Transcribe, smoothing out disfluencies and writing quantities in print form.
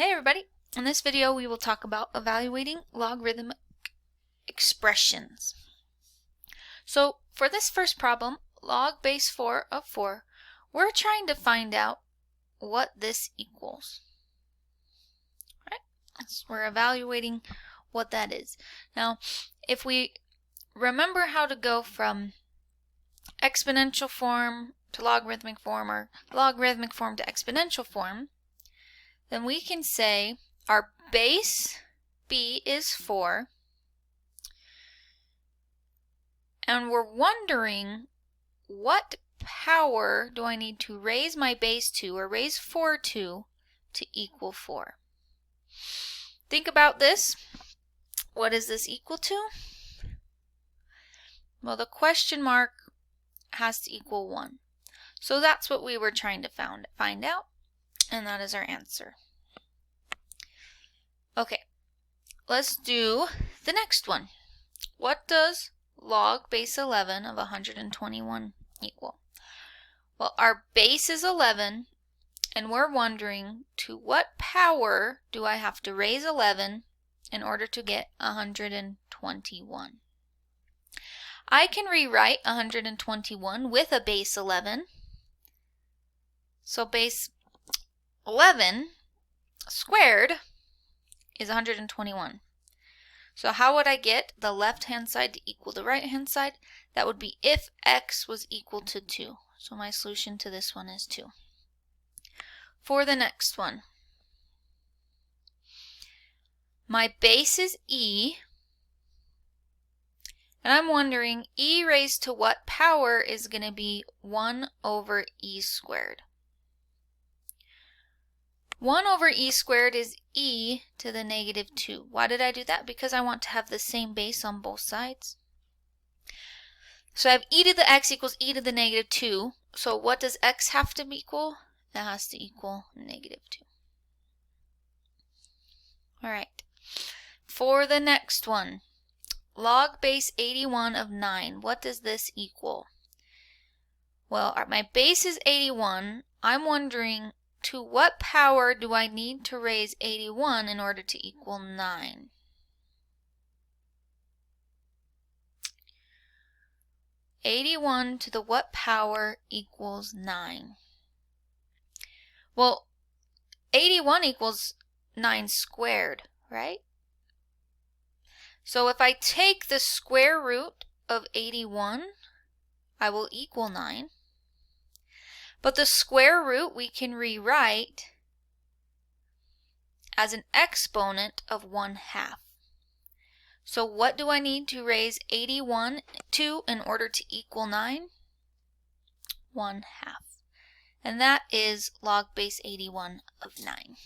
Hey everybody! In this video we will talk about evaluating logarithmic expressions. So for this first problem, log base 4 of 4, we're trying to find out what this equals. Right? So we're evaluating what that is. Now if we remember how to go from exponential form to logarithmic form or logarithmic form to exponential form, then we can say our base b is 4, and we're wondering what power do I need to raise my base to, or raise 4 to equal 4. Think about this. What is this equal to? Well, the question mark has to equal 1. So that's what we were trying to find out, and that is our answer. Okay, let's do the next one. What does log base 11 of 121 equal? Well, our base is 11, and we're wondering to what power do I have to raise 11 in order to get 121? I can rewrite 121 with a base 11. So base 11 squared is 121. So how would I get the left-hand side to equal the right-hand side? That would be if x was equal to 2. So my solution to this one is 2. For the next one, my base is e, and I'm wondering e raised to what power is going to be 1 over e squared. 1 over e squared is e to the negative 2. Why did I do that? Because I want to have the same base on both sides. So I have e to the x equals e to the negative 2. So what does x have to equal? It has to equal negative 2. Alright. For the next one, log base 81 of 9. What does this equal? Well, my base is 81. I'm wondering to what power do I need to raise 81 in order to equal 9? (81) to the what power equals 9? Well, 81 equals 9 squared, right? So if I take the square root of 81, I will equal 9. But the square root we can rewrite as an exponent of 1/2. So what do I need to raise 81 to in order to equal 9? 1/2. And that is log base 81 of 9.